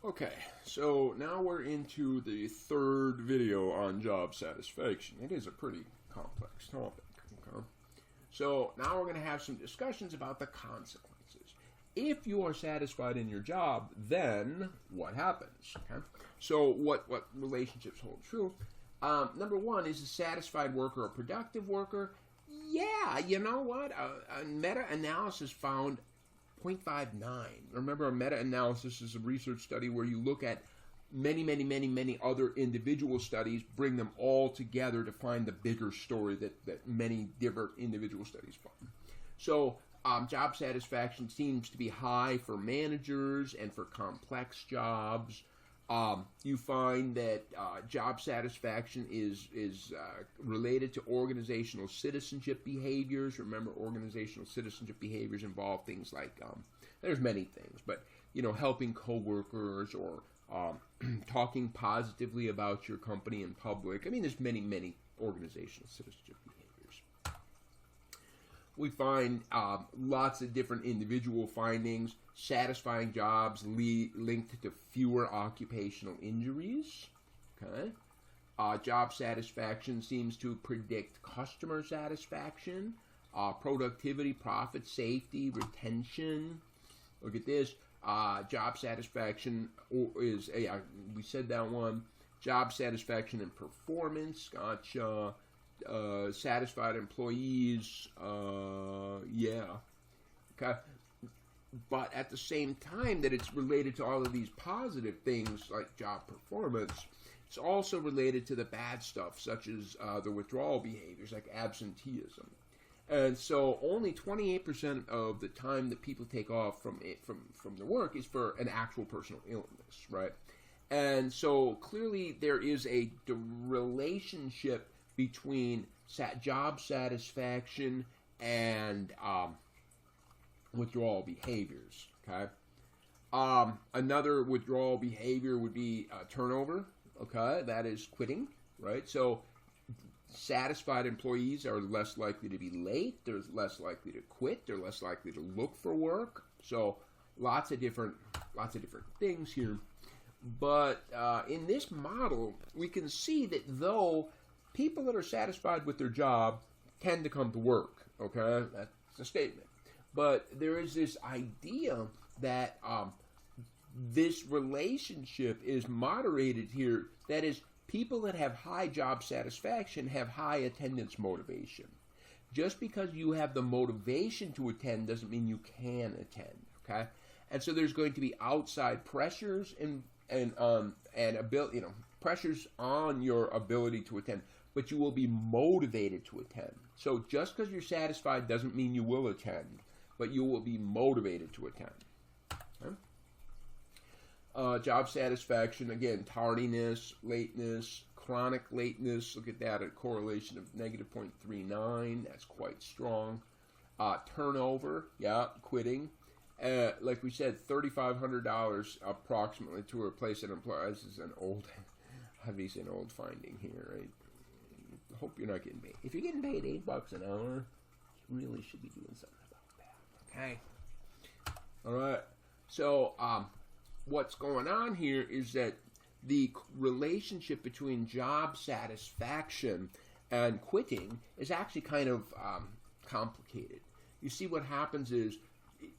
Okay, so now we're into the third video on job satisfaction. It is a pretty complex topic. Okay? So now we're going to have some discussions about the consequences. If you are satisfied in your job, then what happens? Okay? So what relationships hold true? Number one, is a satisfied worker a productive worker? Yeah, you know what? A meta-analysis found 0.59. Remember, a meta-analysis is a research study where you look at many other individual studies, bring them all together to find the bigger story that many different individual studies find. So job satisfaction seems to be high for managers and for complex jobs. You find that job satisfaction is related to organizational citizenship behaviors. Remember, organizational citizenship behaviors involve things like there's many things, but helping coworkers or talking positively about your company in public. I mean, there's many organizational citizenship behaviors. We find lots of different individual findings. Satisfying jobs linked to fewer occupational injuries. Okay. Job satisfaction seems to predict customer satisfaction, productivity, profit, safety, retention. Look at this. Job satisfaction is, we said that one. Job satisfaction and performance. Gotcha. Satisfied employees. Yeah. Okay. But at the same time that it's related to all of these positive things like job performance, it's also related to the bad stuff, such as the withdrawal behaviors like absenteeism. And so only 28% of the time that people take off from the work is for an actual personal illness, right? And so clearly there is a relationship between job satisfaction and withdrawal behaviors. Okay. Another withdrawal behavior would be turnover. Okay, that is quitting. Right. So satisfied employees are less likely to be late. They're less likely to quit. They're less likely to look for work. So lots of different things here. But in this model, we can see that though people that are satisfied with their job tend to come to work. Okay, that's a statement. But there is this idea that this relationship is moderated here. That is, people that have high job satisfaction have high attendance motivation. Just because you have the motivation to attend doesn't mean you can attend. Okay, and so there's going to be outside pressures and ability, pressures on your ability to attend, but you will be motivated to attend. So just because you're satisfied doesn't mean you will attend, but you will be motivated to attend. Okay? Job satisfaction, again, tardiness, lateness, chronic lateness. Look at that, a correlation of negative 0.39. That's quite strong. Turnover, quitting. Like we said, $3,500 approximately to replace an employee. This is an old, obviously an old finding here, right? Hope you're not getting paid. If you're getting paid $8 an hour, you really should be doing something about that. Okay. All right. So, what's going on here is that the relationship between job satisfaction and quitting is actually kind of complicated. You see, what happens is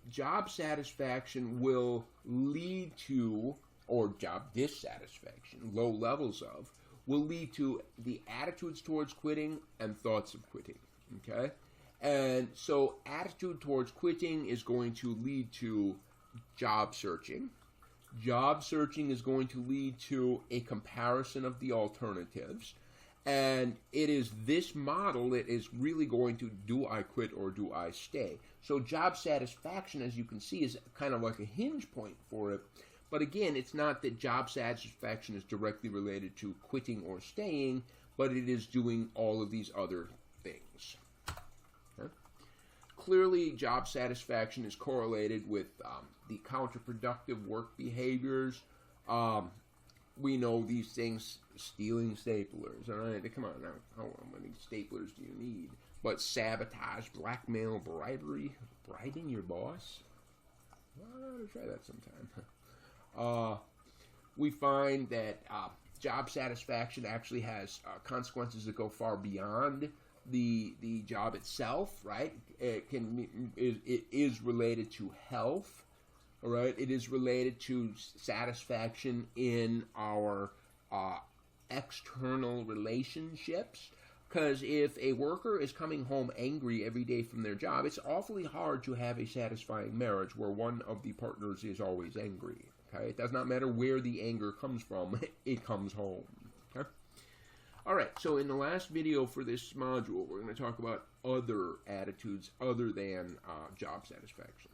job satisfaction will lead to, or job dissatisfaction, low levels of, will lead to the attitudes towards quitting and thoughts of quitting. Okay? And so attitude towards quitting is going to lead to job searching. Job searching is going to lead to a comparison of the alternatives. And it is this model that is really going to, do I quit or do I stay? So job satisfaction, as you can see, is kind of like a hinge point for it. But again, it's not that job satisfaction is directly related to quitting or staying, but it is doing all of these other things. Okay? Clearly, job satisfaction is correlated with the counterproductive work behaviors. We know these things, stealing staplers, all right? Come on now, how many staplers do you need? But sabotage, blackmail, bribery, bribing your boss? Well, I ought to try that sometime. we find that job satisfaction actually has consequences that go far beyond the job itself, right? It is related to health, all right? It is related to satisfaction in our external relationships. Because if a worker is coming home angry every day from their job, it's awfully hard to have a satisfying marriage where one of the partners is always angry. Okay, it does not matter where the anger comes from; it comes home. Okay. All right. So in the last video for this module, we're going to talk about other attitudes other than job satisfaction.